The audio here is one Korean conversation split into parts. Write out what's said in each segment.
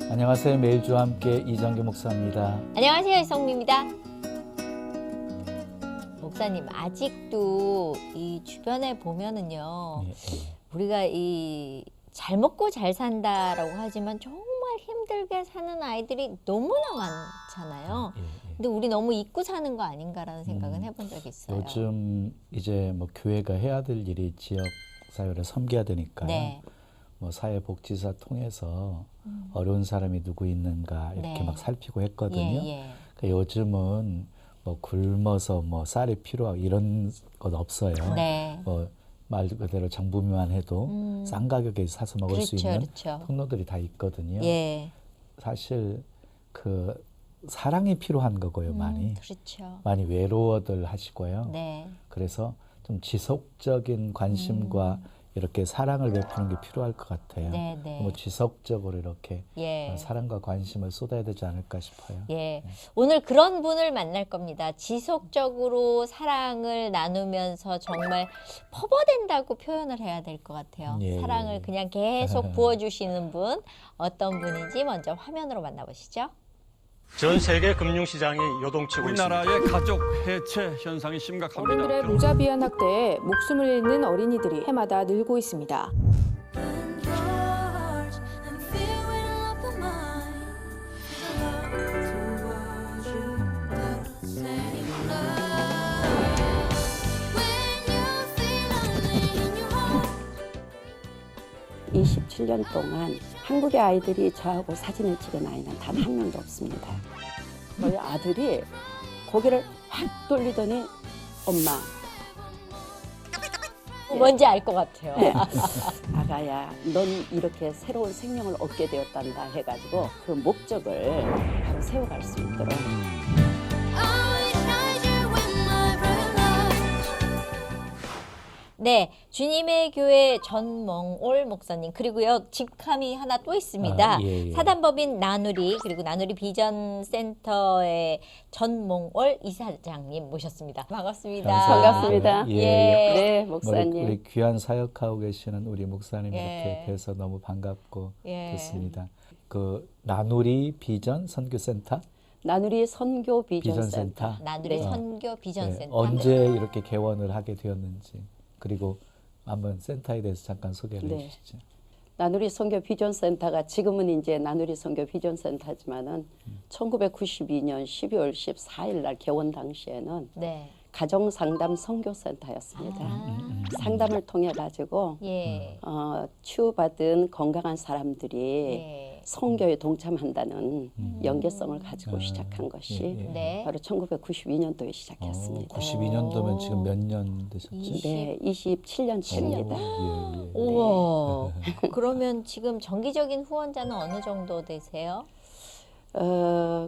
안녕하세요. 매일 주와 함께 이정규 목사입니다. 안녕하세요. 이성미입니다. 목사님, 아직도 이 주변에 보면은요, 우리가 이 잘 먹고 잘 산다라고 하지만 정말 힘들게 사는 아이들이 너무나 많잖아요. 근데 우리 너무 잊고 사는 거 아닌가라는 생각은 해본 적이 있어요. 요즘 이제 뭐 교회가 해야 될 일이 지역 사회를 섬겨야 되니까요. 네. 뭐 사회복지사 통해서 어려운 사람이 누구 있는가 이렇게 네. 막 살피고 했거든요. 예. 그러니까 요즘은 뭐 굶어서 뭐 쌀이 필요하고 이런 것 없어요. 네. 뭐 말 그대로 정부미만 해도 싼 가격에 사서 먹을 수 있는 그렇죠. 통로들이 다 있거든요. 예. 사실 그 사랑이 필요한 거고요. 그렇죠. 많이 외로워들 하시고요. 네. 그래서 좀 지속적인 관심과 이렇게 사랑을 베푸는 게 필요할 것 같아요. 네, 네. 뭐 지속적으로 이렇게 예. 사랑과 관심을 쏟아야 되지 않을까 싶어요. 예. 오늘 그런 분을 만날 겁니다. 지속적으로 사랑을 나누면서 정말 퍼버된다고 표현을 해야 될 것 같아요. 예, 사랑을 예. 그냥 계속 부어주시는 분, 어떤 분인지 먼저 화면으로 만나보시죠. 전 세계 금융시장이 요동치고 있습니다. 우리나라의 가족 해체 현상이 심각합니다. 어른들의 무자비한 학대에 목숨을 잃는 어린이들이 해마다 늘고 있습니다. 이 27년 동안 한국의 아이들이 저하고 사진을 찍은 아이는 단 한 명도 없습니다. 저희 아들이 고개를 확 돌리더니 엄마, 뭔지 알 것 같아요. 네. 아가야, 넌 이렇게 새로운 생명을 얻게 되었단다 해가지고 그 목적을 바로 세워갈 수 있도록 네, 주님의 교회 전몽올 목사님, 그리고요 직함이 하나 또 있습니다. 예. 사단법인 나누리, 그리고 나누리 비전센터의 전몽올 이사장님 모셨습니다. 반갑습니다. 반갑습니다. 예. 네, 우리, 목사님. 우리 귀한 사역하고 계시는 우리 목사님 예. 이렇게 뵈서 너무 반갑고 예. 좋습니다. 그 나누리 비전 선교센터 나누리 선교 비전센터. 나누리 네. 선교 비전센터. 네, 언제 이렇게 개원을 하게 되었는지 그리고 한번 센터에 대해서 잠깐 소개를 네. 해주시죠. 나누리 선교 비전센터가 지금은 이제 나누리 선교 비전센터지만은 1992년 12월 14일 날 개원 당시에는 네. 가정 상담 선교센터였습니다. 상담을 통해 가지고 예. 치유받은 건강한 사람들이 예. 선교에 동참한다는 연계성을 가지고 시작한 것이 네. 바로 1992년도에 시작했습니다. 92년도면 지금 몇 년 되셨죠? 네, 27년 차입니다. 예. 우와. 그러면 지금 정기적인 후원자는 어느 정도 되세요?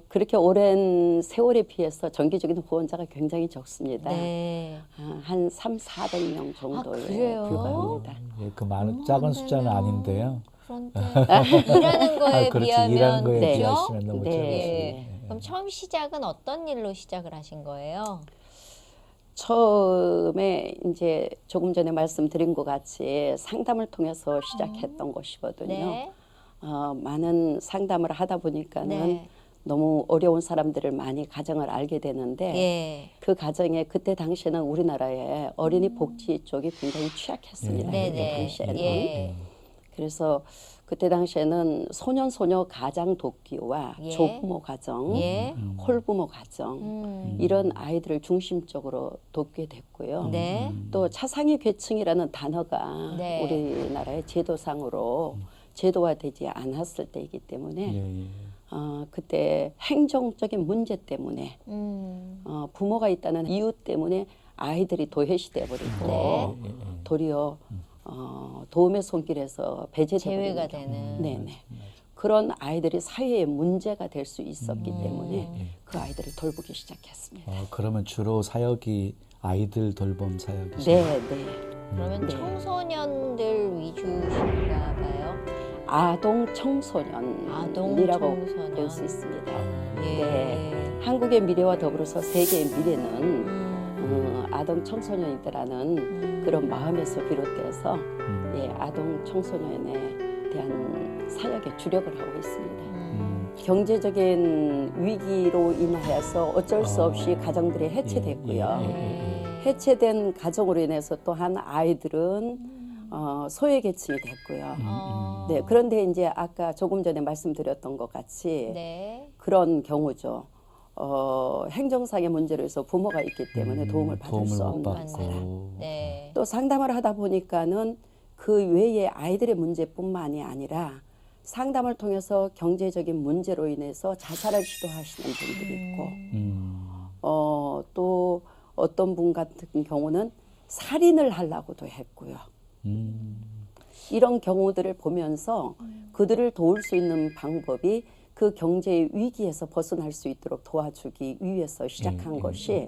그렇게 오랜 세월에 비해서 정기적인 후원자가 굉장히 적습니다. 네. 한 300~400명 정도에 그래요? 불과합니다. 예, 그 많은 작은 숫자는 아닌데요. 그런데 일하는 거에 그렇죠. 비하면 일하는 거에 네. 비하시면 너무 네. 적으시네요. 예. 그럼 처음 시작은 어떤 일로 시작을 하신 거예요? 처음에 이제 조금 전에 말씀드린 것 같이 상담을 통해서 시작했던 것이거든요. 네. 많은 상담을 하다 보니까는 네. 너무 어려운 사람들을 많이 가정을 알게 되는데 예. 그 가정에 그때 당시에는 우리나라의 어린이 복지 쪽이 굉장히 취약했습니다. 네. 그때 당시에는. 예. 그래서 그때 당시에는 소년소녀 가장 돕기와 예. 조부모 가정, 예. 홀부모 가정 이런 아이들을 중심적으로 돕게 됐고요. 네. 또 차상위 계층이라는 단어가 네. 우리나라의 제도상으로 제도화되지 않았을 때이기 때문에 예. 그때 행정적인 문제 때문에 부모가 있다는 이유 때문에 아이들이 도외시 돼버리고 네. 도리어 도움의 손길에서 배제되버리는 제외가 경우. 되는. 네네. 그런 아이들이 사회의 문제가 될 수 있었기 때문에 그 아이들을 돌보기 시작했습니다. 그러면 주로 사역이 아이들 돌봄 사역이시죠? 네, 네. 그러면 네. 청소년들 위주신가 봐요. 아동 청소년이라고 청소년. 볼 수 있습니다. 예. 네. 한국의 미래와 더불어서 세계의 미래는 아동 청소년이다라는 그런 마음에서 비롯돼서 아동 청소년에 대한 사역에 주력을 하고 있습니다. 경제적인 위기로 인하여서 어쩔 수 없이 가정들이 해체됐고요. 해체된 가정으로 인해서 또한 아이들은 소외계층이 됐고요. 네, 그런데 이제 아까 조금 전에 말씀드렸던 것 같이 네. 그런 경우죠. 행정상의 문제로 해서 부모가 있기 때문에 도움을 받을 수 못 없는 받고. 사람. 네. 또 상담을 하다 보니까는 그 외에 아이들의 문제뿐만이 아니라 상담을 통해서 경제적인 문제로 인해서 자살을 시도하시는 분들이 있고 또 어떤 분 같은 경우는 살인을 하려고도 했고요. 이런 경우들을 보면서 그들을 도울 수 있는 방법이 그 경제의 위기에서 벗어날 수 있도록 도와주기 위해서 시작한 것이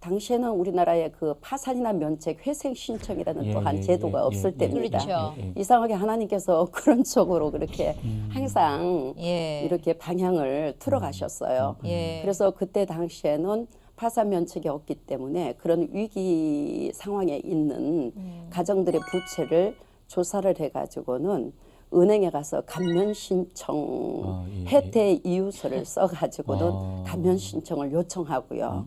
당시에는 우리나라에 그 파산이나 면책 회생 신청이라는 또한 제도가 없을 때입니다. 그렇죠. 이상하게 하나님께서 그런 쪽으로 그렇게 항상 예. 이렇게 방향을 틀어가셨어요. 예. 그래서 그때 당시에는 파산 면책이 없기 때문에 그런 위기 상황에 있는 가정들의 부채를 조사를 해가지고는 은행에 가서 감면 신청 혜택 이유서를 써가지고는 감면 신청을 요청하고요.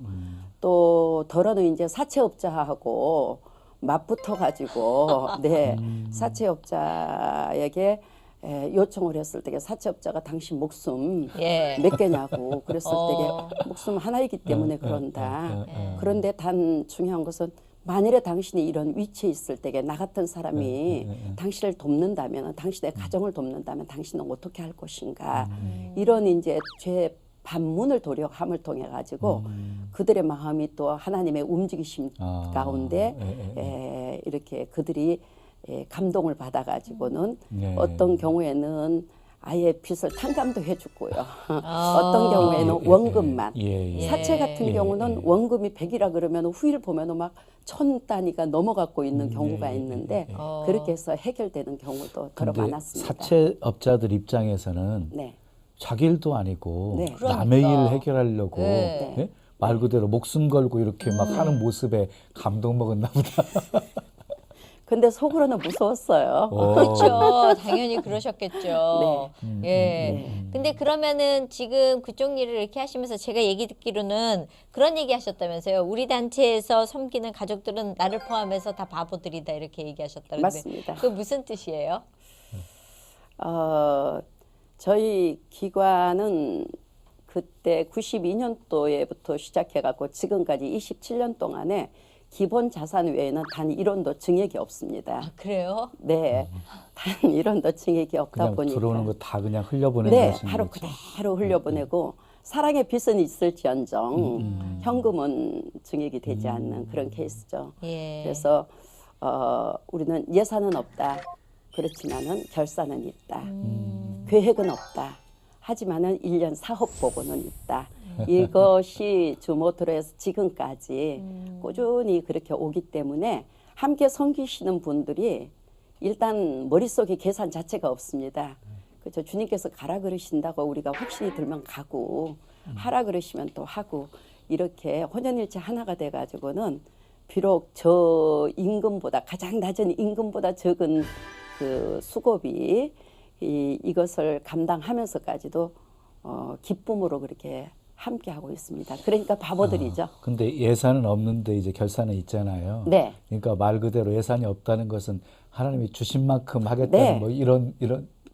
또 더러는 이제 사채업자하고 맞붙어 가지고 네 사채업자에게 요청을 했을 때 사채업자가 당신 목숨 예. 몇 개냐고 그랬을 때 목숨 하나이기 때문에 그런다. 그런데 단 중요한 것은 만일에 당신이 이런 위치에 있을 때에 나 같은 사람이 당신을 돕는다면, 당신의 가정을 돕는다면 당신은 어떻게 할 것인가. 이런 이제 죄 반문을 도력함을 통해 가지고 그들의 마음이 또 하나님의 움직이심 가운데 이렇게 그들이 감동을 받아 가지고는 어떤 경우에는 아예 빚을 탕감도 해주고요. 어떤 경우에는 원금만. 사채 같은 경우는 원금이 100이라 그러면 후일 보면 막 1000 단위가 넘어가고 있는 경우가 있는데 그렇게 해서 해결되는 경우도 더러 많았습니다. 사채업자들 입장에서는 네. 자기 일도 아니고 네. 남의 일 그러니까. 해결하려고 네. 예? 말 그대로 목숨 걸고 이렇게 막 하는 모습에 감동 먹었나 보다. 근데 속으로는 무서웠어요. 그렇죠. 당연히 그러셨겠죠. 네. 예. 근데 그러면은 지금 그쪽 일을 이렇게 하시면서 제가 얘기 듣기로는 그런 얘기 하셨다면서요. 우리 단체에서 섬기는 가족들은 나를 포함해서 다 바보들이다 이렇게 얘기하셨다는데. 맞습니다. 그 무슨 뜻이에요? 저희 기관은 그때 92년도에부터 시작해갖고 지금까지 27년 동안에 기본 자산 외에는 단 1원도 증액이 없습니다. 아, 그래요? 네, 단 1원도 증액이 없다 그냥 보니까 들어오는 거 다 그냥 흘려보내는 네, 것인 하루 거죠. 그대로 흘려보내고 사랑의 빚은 있을지언정 현금은 증액이 되지 않는 그런 케이스죠. 예. 그래서 우리는 예산은 없다. 그렇지만은 결산은 있다. 계획은 없다. 하지만은 1년 사업 보고는 있다. 이것이 주모토로 해서 지금까지 꾸준히 그렇게 오기 때문에 함께 섬기시는 분들이 일단 머릿속에 계산 자체가 없습니다. 그렇죠. 주님께서 가라 그러신다고 우리가 확신이 들면 가고 하라 그러시면 또 하고 이렇게 혼연일체 하나가 돼가지고는 비록 저 임금보다 가장 낮은 임금보다 적은 그 수고비 이것을 감당하면서까지도 기쁨으로 그렇게 함께 하고 있습니다. 그러니까 바보들이죠. 근데 예산은 없는데 이제 결산은 있잖아요. 네. 그러니까 말 그대로 예산이 없다는 것은 하나님이 주신 만큼 하겠다는 네. 뭐 이런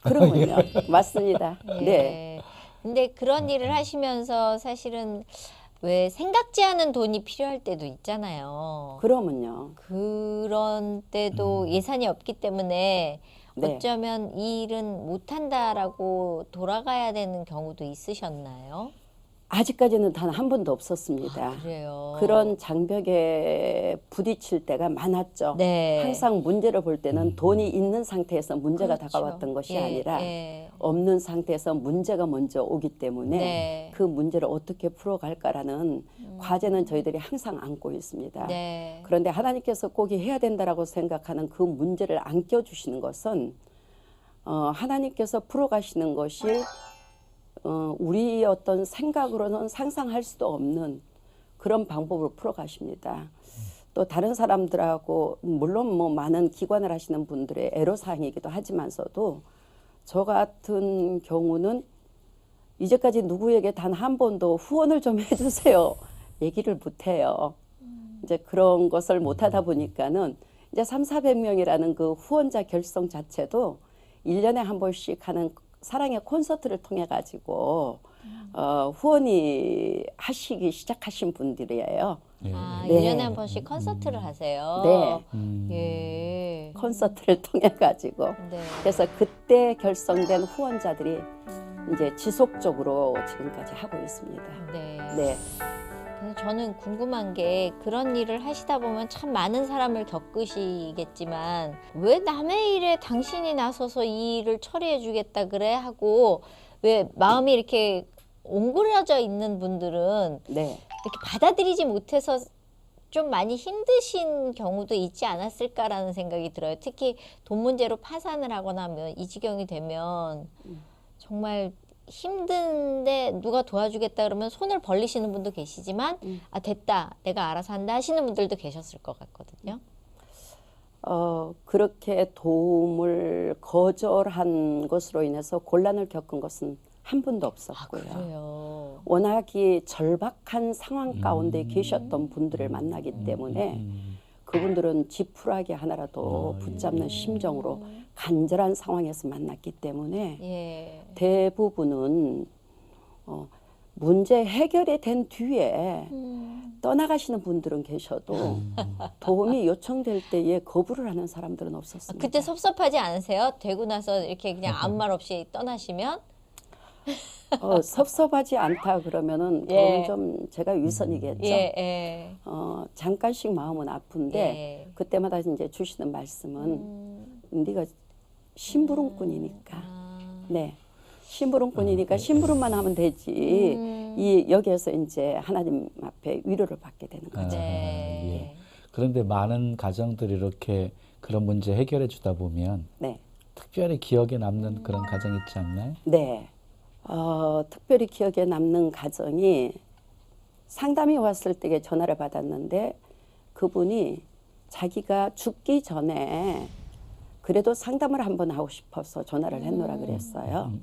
그러면요. 맞습니다. 예. 네. 근데 그런 일을 하시면서 사실은 왜 생각지 않은 돈이 필요할 때도 있잖아요. 그러면요. 그런 때도 예산이 없기 때문에 네. 어쩌면 이 일은 못한다라고 돌아가야 되는 경우도 있으셨나요? 아직까지는 단 한 번도 없었습니다. 그래요. 그런 장벽에 부딪힐 때가 많았죠. 네. 항상 문제를 볼 때는 돈이 있는 상태에서 문제가 그렇죠. 다가왔던 것이 예, 아니라 예. 없는 상태에서 문제가 먼저 오기 때문에 네. 그 문제를 어떻게 풀어갈까라는 과제는 저희들이 항상 안고 있습니다. 네. 그런데 하나님께서 꼭 해야 된다라고 생각하는 그 문제를 안겨주시는 것은 하나님께서 풀어가시는 것이 우리 어떤 생각으로는 상상할 수도 없는 그런 방법으로 풀어가십니다. 또 다른 사람들하고 물론 뭐 많은 기관을 하시는 분들의 애로사항이기도 하지만서도 저 같은 경우는 이제까지 누구에게 단 한 번도 후원을 좀 해주세요 얘기를 못해요. 이제 그런 것을 못하다 보니까는 이제 3,400명이라는 그 후원자 결성 자체도 1년에 한 번씩 하는 사랑의 콘서트를 통해 가지고 후원이 하시기 시작하신 분들이에요. 아, 네. 1년에 한 번씩 콘서트를 하세요. 네. 예. 콘서트를 통해 가지고 네. 그래서 그때 결성된 후원자들이 이제 지속적으로 지금까지 하고 있습니다. 네. 네. 그래서 저는 궁금한 게 그런 일을 하시다 보면 참 많은 사람을 겪으시겠지만 왜 남의 일에 당신이 나서서 이 일을 처리해 주겠다 그래 하고 왜 마음이 이렇게 옹골해져 있는 분들은 네. 이렇게 받아들이지 못해서 좀 많이 힘드신 경우도 있지 않았을까라는 생각이 들어요. 특히 돈 문제로 파산을 하거나 하면 이 지경이 되면 정말 힘든데 누가 도와주겠다 그러면 손을 벌리시는 분도 계시지만 아 됐다 내가 알아서 한다 하시는 분들도 계셨을 것 같거든요. 그렇게 도움을 거절한 것으로 인해서 곤란을 겪은 것은 한 분도 없었고요. 그래요. 워낙이 절박한 상황 가운데 계셨던 분들을 만나기 때문에 그분들은 지푸라기 하나라도 붙잡는 심정으로 간절한 상황에서 만났기 때문에 예. 대부분은 문제 해결이 된 뒤에 떠나가시는 분들은 계셔도 도움이 요청될 때에 거부를 하는 사람들은 없었습니다. 그때 섭섭하지 않으세요? 되고 나서 이렇게 그냥 아무 말 없이 떠나시면? 섭섭하지 않다 그러면은 예. 그건 좀 제가 위선이겠죠. 예, 예. 잠깐씩 마음은 아픈데 예. 그때마다 이제 주시는 말씀은 네가 심부름꾼이니까, 네, 심부름꾼이니까 심부름만 하면 되지. 이 여기에서 이제 하나님 앞에 위로를 받게 되는 거죠. 네. 예. 그런데 많은 가정들이 이렇게 그런 문제 해결해 주다 보면 네, 특별히 기억에 남는 그런 가정 있지 않나요? 네. 특별히 기억에 남는 가정이 상담이 왔을 때 전화를 받았는데 그분이 자기가 죽기 전에 그래도 상담을 한번 하고 싶어서 전화를 했노라 그랬어요.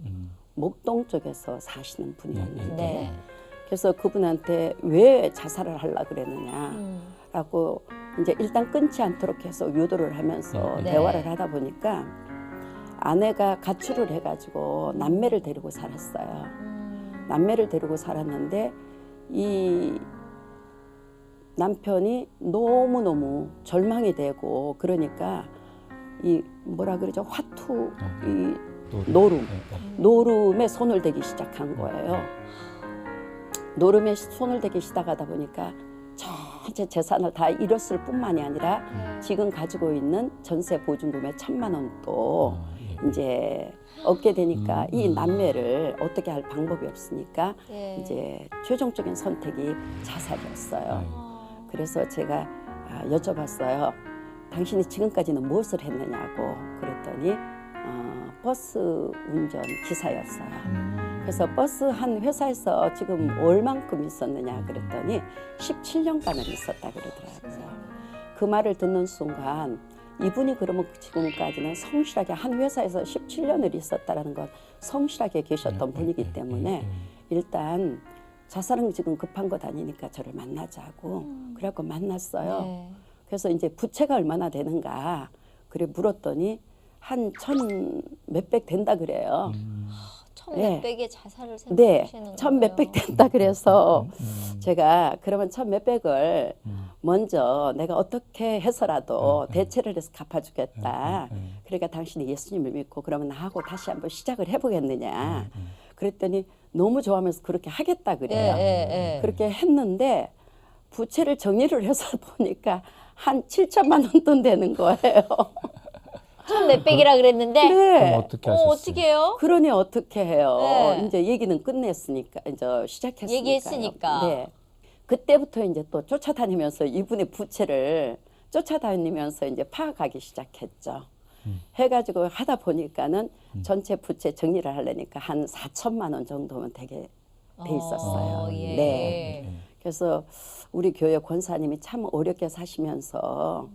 목동 쪽에서 사시는 분이었는데 네. 그래서 그분한테 왜 자살을 하려고 그랬느냐라고 이제 일단 끊지 않도록 해서 유도를 하면서 네. 대화를 하다 보니까 아내가 가출을 해가지고 남매를 데리고 살았어요. 남매를 데리고 살았는데 이 남편이 너무너무 절망이 되고 그러니까 이 뭐라 그러죠? 화투, 이 노름, 노름에 손을 대기 시작한 거예요. 노름에 손을 대기 시작하다 보니까 전체 재산을 다 잃었을 뿐만이 아니라 지금 가지고 있는 전세 보증금의 1,000만 원도 이제 얻게 되니까 이 남매를 어떻게 할 방법이 없으니까 예. 이제 최종적인 선택이 자살이었어요. 그래서 제가 여쭤봤어요. 당신이 지금까지는 무엇을 했느냐고 그랬더니 버스 운전 기사였어요. 그래서 버스 한 회사에서 지금 얼만큼 있었느냐 그랬더니 17년간을 있었다 그러더라고요. 그 말을 듣는 순간 이분이 그러면 지금까지는 성실하게 한 회사에서 17년을 있었다라는 건 성실하게 계셨던 분이기 때문에 일단 자살은 지금 급한 것 아니니까 저를 만나자고 그래갖고 만났어요. 네. 그래서 이제 부채가 얼마나 되는가 그래 물었더니 한 1,000 몇백 된다 그래요. 1,000몇백의 자살을 네, 생각하시는 거예요. 1,000 몇백 된다 그래서 제가 그러면 1,000 몇백을 먼저 내가 어떻게 해서라도 대체를 해서 갚아주겠다. 그러니까 당신이 예수님을 믿고 그러면 나하고 다시 한번 시작을 해보겠느냐. 그랬더니 너무 좋아하면서 그렇게 하겠다 그래요. 그렇게 했는데 부채를 정리를 해서 보니까 한 7천만 원 돈 되는 거예요. 1,000몇백이라 그랬는데 그럼 네. 어떻게 하셨어요? 어떻게 해요? 그러니 어떻게 해요? 네. 이제 얘기는 끝냈으니까 이제 시작했으니까. 얘기했으니까. 네. 그때부터 이제 또 쫓아다니면서 이분의 부채를 쫓아다니면서 이제 파악하기 시작했죠. 해가지고 하다 보니까는 전체 부채 정리를 하려니까 한 4천만 원 정도면 되게 돼 있었어요. 예. 네. 그래서 우리 교회 권사님이 참 어렵게 사시면서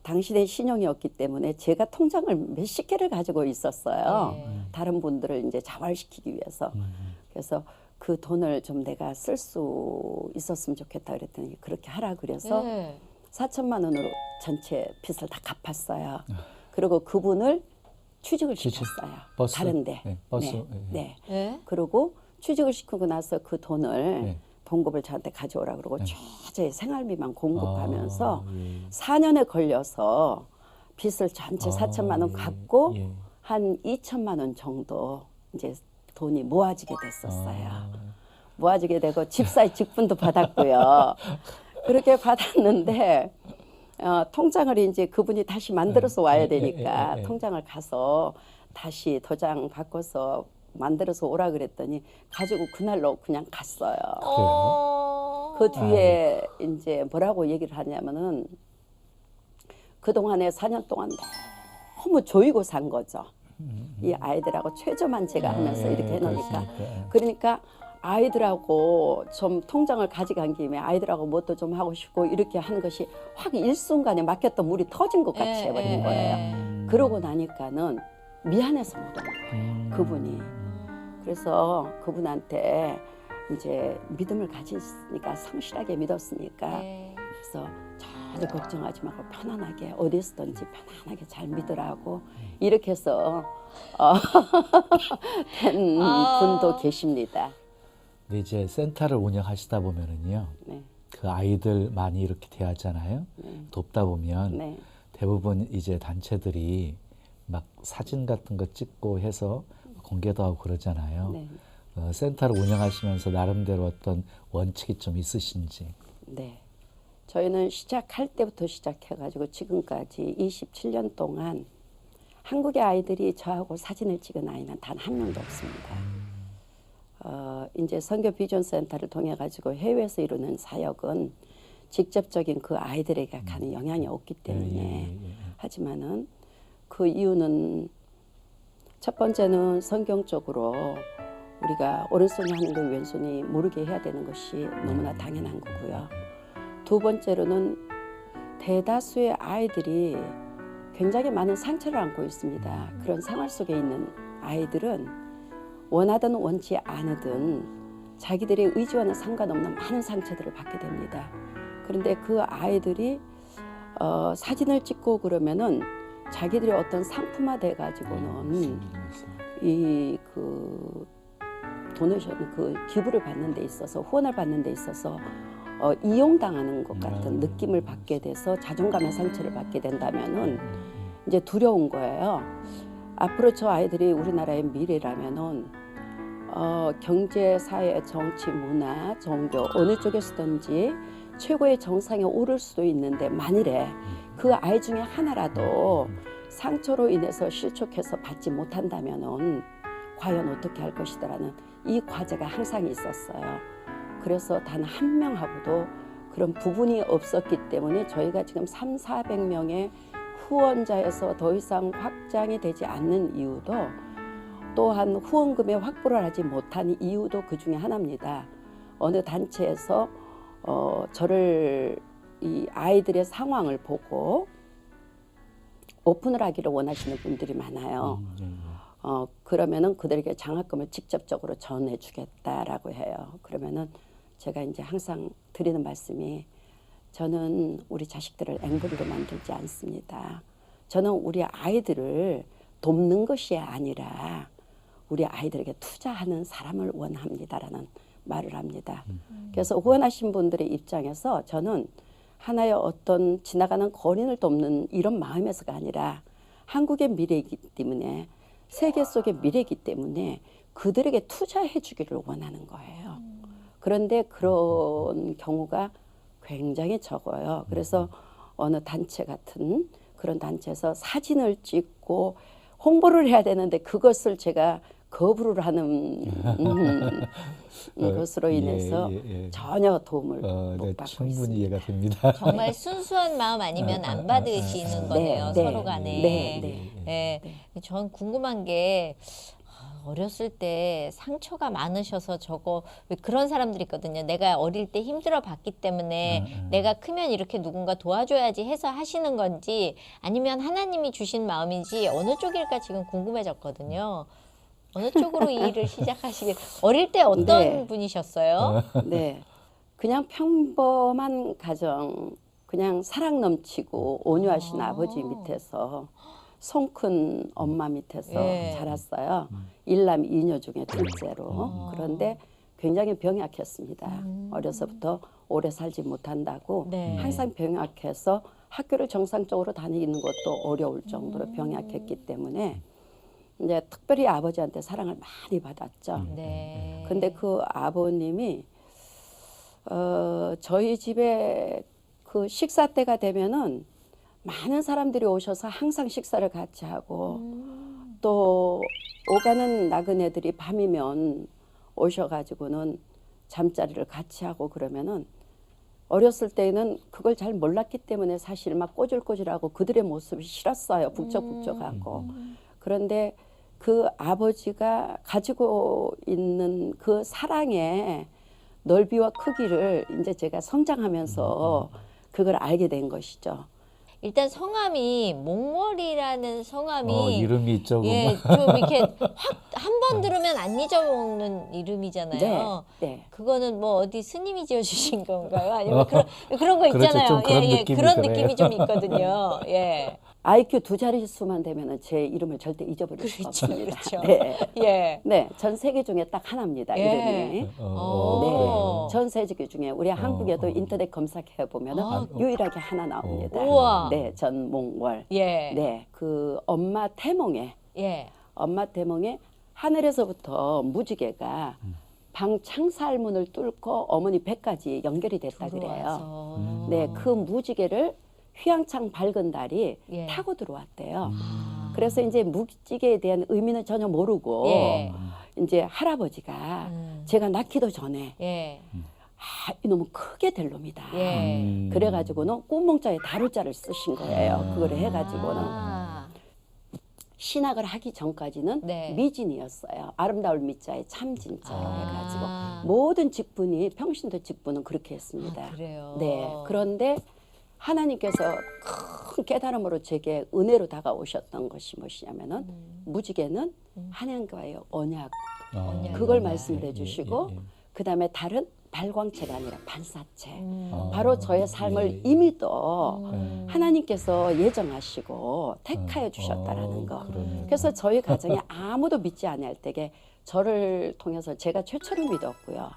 당신의 신용이었기 때문에 제가 통장을 몇십 개를 가지고 있었어요. 다른 분들을 이제 자활시키기 위해서. 그래서 그 돈을 좀 내가 쓸 수 있었으면 좋겠다 그랬더니 그렇게 하라 그래서 네. 4천만 원으로 전체 빚을 다 갚았어요. 그리고 그분을 취직을 시켰어요. 버스? 다른데. 네, 버스. 네. 네. 네. 네. 그리고 취직을 시키고 나서 그 돈을 네. 봉급을 저한테 가져오라 그러고 최저의 생활비만 공급하면서 아, 예. 4년에 걸려서 빚을 전체 4천만 원 예, 갚고 예. 한 2천만 원 정도 이제 돈이 모아지게 됐었어요. 아. 모아지게 되고 집사의 직분도 받았고요. 그렇게 받았는데 통장을 이제 그분이 다시 만들어서 와야 되니까 통장을 가서 다시 도장 바꿔서 만들어서 오라 그랬더니 가지고 그날로 그냥 갔어요. 그 뒤에 이제 뭐라고 얘기를 하냐면은 그동안에 4년 동안 너무 조이고 산 거죠. 이 아이들하고 최저만 제가 하면서 이렇게 해놓으니까. 그렇습니까? 그러니까 아이들하고 좀 통장을 가져간 김에 아이들하고 뭣도 좀 하고 싶고 이렇게 하는 것이 확 일순간에 막혔던 물이 터진 것 같이 해버린 거예요. 그러고 나니까는 미안해서 못 오는 거예요. 그분이. 그래서 그분한테 이제 믿음을 가지니까 성실하게 믿었으니까 그래서 전혀 걱정하지 말고 편안하게 어디 있든지 편안하게 잘 믿으라고 이렇게 해서 된 분도 계십니다. 근데 이제 센터를 운영하시다 보면은요, 네. 그 아이들 많이 이렇게 대하잖아요. 돕다 보면 네. 대부분 이제 단체들이 막 사진 같은 거 찍고 해서 공개도 하고 그러잖아요. 네. 센터를 운영하시면서 나름대로 어떤 원칙이 좀 있으신지. 네. 저희는 시작할 때부터 시작해가지고 지금까지 27년 동안 한국의 아이들이 저하고 사진을 찍은 아이는 단 한 명도 없습니다. 이제 선교 비전 센터를 통해 가지고 해외에서 이루는 사역은 직접적인 그 아이들에게 가는 영향이 없기 때문에 하지만은 그 이유는 첫 번째는 성경적으로 우리가 오른손이 하는 걸 왼손이 모르게 해야 되는 것이 너무나 당연한 거고요. 두 번째로는 대다수의 아이들이 굉장히 많은 상처를 안고 있습니다. 그런 생활 속에 있는 아이들은 원하든 원치 않으든 자기들의 의지와는 상관없는 많은 상처들을 받게 됩니다. 그런데 그 아이들이 사진을 찍고 그러면은 자기들이 어떤 상품화돼 가지고는 이 그 도네이션 그 기부를 받는 데 있어서 후원을 받는 데 있어서 이용당하는 것 같은 느낌을 받게 돼서 자존감의 상처를 받게 된다면은 이제 두려운 거예요. 앞으로 저 아이들이 우리나라의 미래라면은 경제, 사회, 정치, 문화, 종교 어느 쪽에서든지 최고의 정상에 오를 수도 있는데 만일에 그 아이 중에 하나라도 상처로 인해서 실족해서 받지 못한다면은 과연 어떻게 할 것이다라는 이 과제가 항상 있었어요. 그래서 단 한 명하고도 그런 부분이 없었기 때문에 저희가 지금 300~400명의 후원자에서 더 이상 확장이 되지 않는 이유도 또한 후원금의 확보를 하지 못한 이유도 그 중에 하나입니다. 어느 단체에서 저를 이 아이들의 상황을 보고 오픈을 하기를 원하시는 분들이 많아요. 그러면은 그들에게 장학금을 직접적으로 전해주겠다라고 해요. 그러면은 제가 이제 항상 드리는 말씀이 저는 우리 자식들을 앵벌이로 만들지 않습니다. 저는 우리 아이들을 돕는 것이 아니라 우리 아이들에게 투자하는 사람을 원합니다라는 말을 합니다. 그래서 후원하신 분들의 입장에서 저는 하나의 어떤 지나가는 거린을 돕는 이런 마음에서가 아니라 한국의 미래이기 때문에 세계 속의 미래이기 때문에 그들에게 투자해 주기를 원하는 거예요. 그런데 그런 경우가 굉장히 적어요. 그래서 어느 단체 같은 그런 단체에서 사진을 찍고 홍보를 해야 되는데 그것을 제가 거부를 하는 것으로 인해서 전혀 도움을 못 받고 충분히 있습니다. 이해가 됩니다. 정말 순수한 마음 아니면 안 받으시는 거네요. 네, 서로 간에. 네, 네. 전 궁금한 게 어렸을 때 상처가 많으셔서 저거 왜 그런 사람들이 있거든요. 내가 어릴 때 힘들어 봤기 때문에 내가 크면 이렇게 누군가 도와줘야지 해서 하시는 건지 아니면 하나님이 주신 마음인지 어느 쪽일까 지금 궁금해졌거든요. 어느 쪽으로 이 일을 시작하시길 어릴 때 어떤 네. 분이셨어요? 네, 그냥 평범한 가정, 그냥 사랑 넘치고 온유하신 아버지 밑에서 손 큰 엄마 밑에서 예. 자랐어요. 일남 이녀 중에 둘째로. 그런데 굉장히 병약했습니다. 어려서부터 오래 살지 못한다고 네. 항상 병약해서 학교를 정상적으로 다니는 것도 어려울 정도로 병약했기 때문에 이제 특별히 아버지한테 사랑을 많이 받았죠. 네. 근데 그 아버님이 저희 집에 그 식사 때가 되면은 많은 사람들이 오셔서 항상 식사를 같이 하고 또 오가는 나그네들이 밤이면 오셔가지고는 잠자리를 같이 하고 그러면은 어렸을 때는 그걸 잘 몰랐기 때문에 사실 막 꼬질꼬질하고 그들의 모습이 싫었어요. 북적북적하고. 그런데 그 아버지가 가지고 있는 그 사랑의 넓이와 크기를 이제 제가 성장하면서 그걸 알게 된 것이죠. 일단 성함이 몽월이라는 성함이 이름이 조금 예, 좀 이렇게 확 한 번 들으면 안 잊어먹는 이름이잖아요. 네. 그거는 뭐 어디 스님이 지어주신 건가요? 아니면 그런 거 그렇죠. 있잖아요. 좀 그런 느낌이 그런 그래요. 느낌이 좀 있거든요. 예, IQ 2자릿수만 되면은 제 이름을 절대 잊어버릴 수가 그렇죠, 없습니다. 그렇죠. 네. 예. 네, 전 세계 중에 딱 하나입니다. 예. 이름이. 네, 그래요? 전 세계 중에 우리 한국에도 인터넷 검색해 보면은 아, 유일하게 하나 나옵니다. 우와. 네, 전몽월. 예, 네, 그 엄마 태몽에 하늘에서부터 무지개가 방 창살문을 뚫고 어머니 배까지 연결이 됐다 그래요. 들어와서. 네, 그 무지개를 휘황창 밝은 달이 예. 타고 들어왔대요. 아. 그래서 이제 무지개에 대한 의미는 전혀 모르고 예. 이제 할아버지가 제가 낳기도 전에 예, 이놈은 크게 될 놈이다. 예. 그래가지고는 꽃몽자에 다룰 자를 쓰신 거예요. 그거를 해가지고는 아. 신학을 하기 전까지는 네. 미진이었어요. 아름다울 미자에 참진자 해가지고 아. 모든 직분이 평신도 직분은 그렇게 했습니다. 아, 그래요? 네. 그런데 하나님께서 큰 깨달음으로 제게 은혜로 다가오셨던 것이 무엇이냐면은 무지개는 하나님과의 언약 그걸 말씀을 해주시고 그다음에 달은 발광체가 아니라 반사체. 바로 저의 삶을 이미 또 하나님께서 예정하시고 택하여 주셨다라는 거. 그래서 저희 가정에 아무도 믿지 않을 때에 저를 통해서 제가 최초로 믿었고요.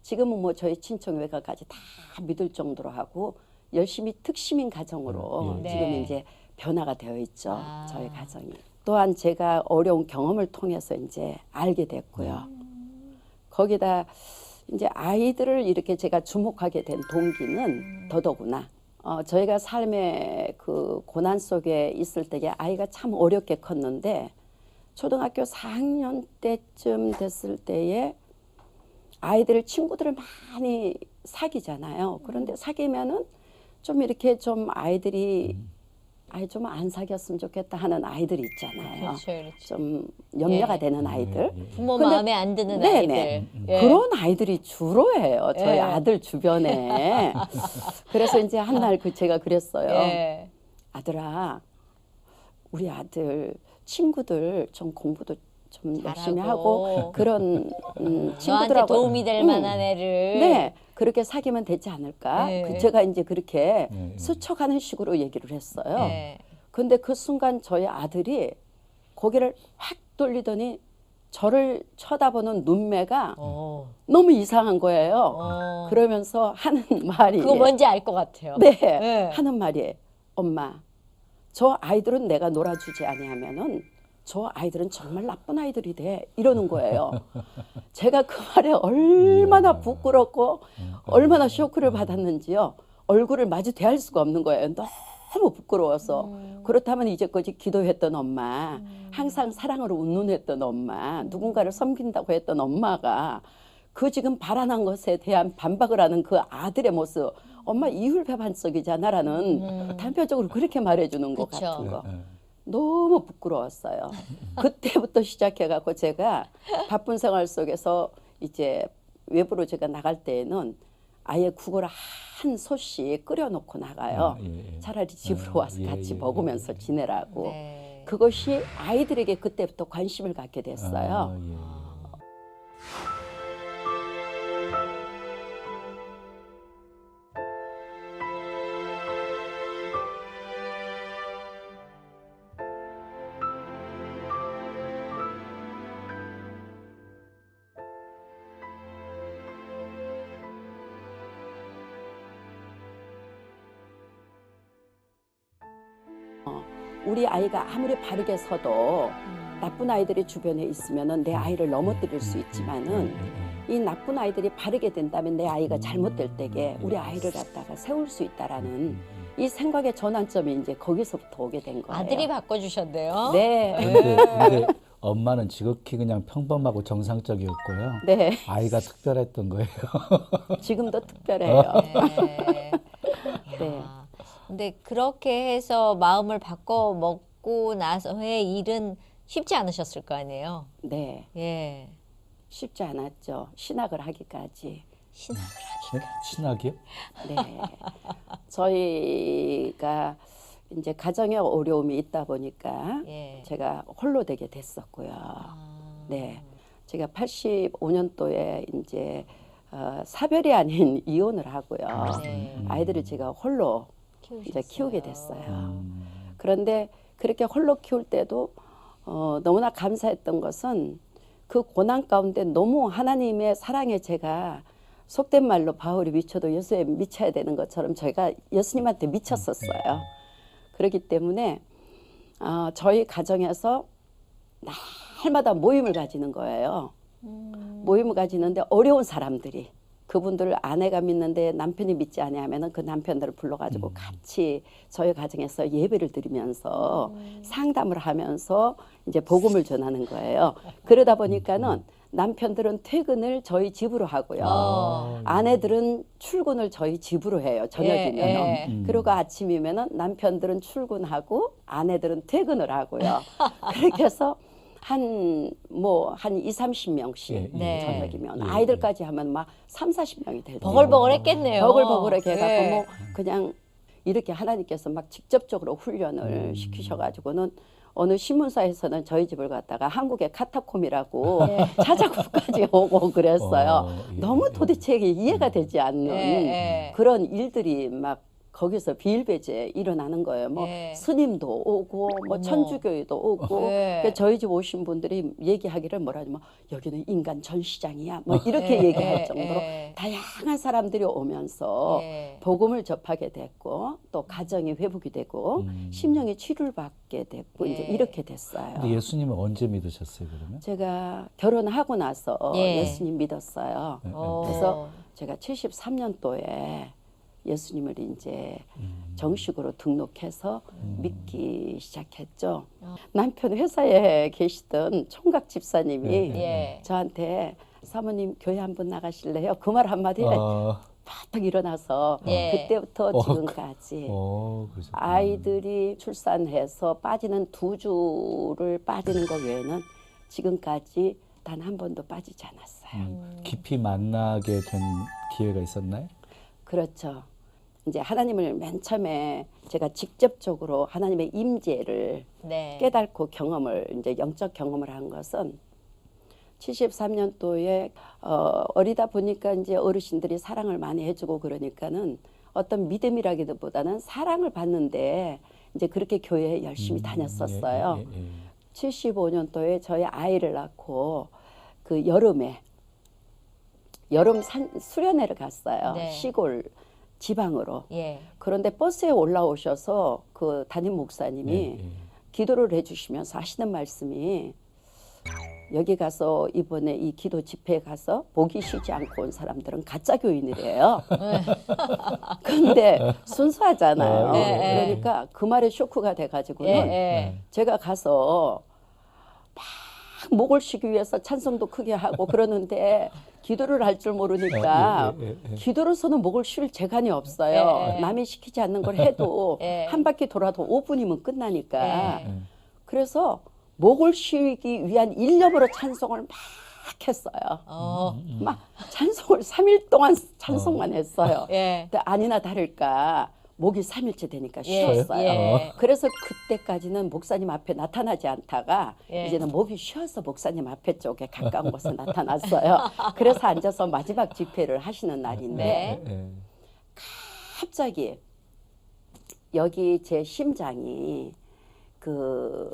지금은 뭐 저희 친척 외가까지 다 믿을 정도로 하고 열심히 특시민 가정으로 네. 지금 이제 변화가 되어 있죠. 아. 저희 가정이. 또한 제가 어려운 경험을 통해서 이제 알게 됐고요. 거기다 이제 아이들을 이렇게 제가 주목하게 된 동기는 더더구나 저희가 삶의 그 고난 속에 있을 때에 아이가 참 어렵게 컸는데 초등학교 4학년 때쯤 됐을 때에 아이들 친구들을 많이 사귀잖아요. 그런데 사귀면은 좀 이렇게 좀 아이들이 좀 안 사귀었으면 좋겠다 하는 아이들 있잖아요. 그렇죠, 그렇죠. 좀 염려가 예. 되는 아이들. 부모 근데- 마음에 안 드는 네네. 아이들. 예. 그런 아이들이 주로 해요. 저희 예. 아들 주변에. 그래서 이제 한 날 제가 그랬어요. 예. 아들아, 우리 아들 친구들 좀 공부도 좀 열심히 잘하고. 하고 그런 너한테 친구들하고 도움이 될 만한 애를. 네, 그렇게 사귀면 되지 않을까? 네. 제가 이제 그렇게 수척하는 식으로 얘기를 했어요. 예. 근데 그 순간 저희 아들이 고개를 확 돌리더니 저를 쳐다보는 눈매가 어. 너무 이상한 거예요. 어. 그러면서 하는 말이 그거 뭔지 알 것 같아요. 네, 네. 하는 말이 엄마, 저 아이들은 내가 놀아주지 아니하면은 저 아이들은 정말 나쁜 아이들이 돼 이러는 거예요. 제가 그 말에 얼마나 부끄럽고 얼마나 쇼크를 받았는지요. 얼굴을 마주 대할 수가 없는 거예요. 너무 부끄러워서. 그렇다면 이제까지 기도했던 엄마, 항상 사랑으로 운운했던 엄마, 누군가를 섬긴다고 했던 엄마가 그 지금 발안한 것에 대한 반박을 하는 그 아들의 모습, 엄마 이율배반적이잖아라는 단편적으로 그렇게 말해주는 것 그쵸. 같은 거. 너무 부끄러웠어요. 그때부터 시작해갖고 제가 바쁜 생활 속에서 이제 외부로 제가 나갈 때에는 아예 국어를 한 솥씩 끓여놓고 나가요. 차라리 집으로 와서 같이 먹으면서 지내라고. 네. 그것이 아이들에게 그때부터 관심을 갖게 됐어요. 우리 아이가 아무리 바르게 서도 나쁜 아이들이 주변에 있으면은 내 아이를 넘어뜨릴 수 있지만은 이 나쁜 아이들이 바르게 된다면 내 아이가 잘못될 때에 우리 아이를 갖다가 세울 수 있다라는 이 생각의 전환점이 이제 거기서부터 오게 된 거예요. 아들이 바꿔주셨대요. 네. 근데 엄마는 지극히 그냥 평범하고 정상적이었고요. 네. 아이가 특별했던 거예요. 지금도 특별해요. 네. 네. 아, 근데 그렇게 해서 마음을 바꿔 먹고 나서의 일은 쉽지 않으셨을 거 아니에요. 네. 예. 쉽지 않았죠. 신학을 하기까지. 신학을 네? 신학이요? 네. 저희가 이제 가정에 어려움이 있다 보니까 예. 제가 홀로 되게 됐었고요. 아. 네. 제가 85년도에 이제 사별이 아닌 이혼을 하고요. 네. 아이들을 제가 홀로 이제 키우셨어요. 키우게 됐어요. 그런데 그렇게 홀로 키울 때도 너무나 감사했던 것은 그 고난 가운데 너무 하나님의 사랑에 제가 속된 말로 바울이 미쳐도 예수에 미쳐야 되는 것처럼 저희가 예수님한테 미쳤었어요. 그렇기 때문에 저희 가정에서 날마다 모임을 가지는 거예요. 모임을 가지는데 어려운 사람들이 그분들을 아내가 믿는데 남편이 믿지 아니하면은 그 남편들을 불러가지고 같이 저희 가정에서 예배를 드리면서 상담을 하면서 이제 복음을 전하는 거예요. 그러다 보니까는 남편들은 퇴근을 저희 집으로 하고요. 아내들은 출근을 저희 집으로 해요. 저녁이면. 예. 그리고 아침이면은 남편들은 출근하고 아내들은 퇴근을 하고요. 그렇게 해서 한 2, 30명씩 네. 저녁이면 아이들까지 하면 막 3, 40명이 될 때요. 버글버글했겠네요. 버글버글하게 해갖고 예. 뭐 그냥 이렇게 하나님께서 막 직접적으로 훈련을 시키셔가지고는 어느 신문사에서는 저희 집을 갔다가 한국의 카타콤이라고 찾아고까지 오고 그랬어요. 너무 도대체 이해가 되지 않는 그런 일들이 막 거기서 비일배재 일어나는 거예요. 뭐 스님도 오고 뭐 천주교회도 오고 그러니까 저희 집 오신 분들이 얘기하기를 뭐라면 여기는 인간 전시장이야 뭐 이렇게 얘기할 정도로 다양한 사람들이 오면서 복음을 접하게 됐고 또 가정이 회복이 되고 심령의 치료를 받게 됐고 이제 이렇게 됐어요. 근데 예수님은 언제 믿으셨어요, 그러면? 제가 결혼하고 나서 예수님 믿었어요. 그래서 제가 73년도에 예수님을 이제 정식으로 등록해서 믿기 시작했죠. 남편 회사에 계시던 총각 집사님이 저한테 사모님 교회 한번 나가실래요? 그 말 한마디에 바짝 일어나서 그때부터 지금까지 아이들이 출산해서 빠지는 2주를 빠지는 것 외에는 지금까지 단 한 번도 빠지지 않았어요. 깊이 만나게 된 기회가 있었나요? 그렇죠. 이제 하나님을 맨 처음에 제가 직접적으로 하나님의 임재를 깨닫고 경험을 이제 영적 경험을 한 것은 73년도에 어리다 보니까 이제 어르신들이 사랑을 많이 해주고 그러니까는 어떤 믿음이라기보다는 사랑을 받는데 이제 그렇게 교회에 열심히 다녔었어요. 75년도에 저희 아이를 낳고 그 여름 수련회를 갔어요. 시골 지방으로. 그런데 버스에 올라오셔서 그 담임 목사님이 기도를 해주시면서 하시는 말씀이 여기 가서 이번에 이 기도 집회에 가서 보기 싫지 않고 온 사람들은 가짜 교인이래요. 근데 순수하잖아요. 그러니까 그 말에 쇼크가 돼가지고는 제가 가서 막 목을 쉬기 위해서 찬송도 크게 하고 그러는데 기도를 할 줄 모르니까 기도로서는 목을 쉴 재간이 없어요. 남이 시키지 않는 걸 해도 한 바퀴 돌아도 5분이면 끝나니까 그래서 목을 쉬기 위한 일념으로 찬송을 막 했어요. 막 찬송을 3일 동안 찬송만 했어요. 예. 근데 아니나 다를까 목이 3일째 되니까 예, 쉬었어요. 예. 그래서 그때까지는 목사님 앞에 나타나지 않다가 예. 이제는 목이 쉬어서 목사님 앞에 쪽에 가까운 곳에 나타났어요. 그래서 앉아서 마지막 집회를 하시는 날인데 네. 갑자기 여기 제 심장이 그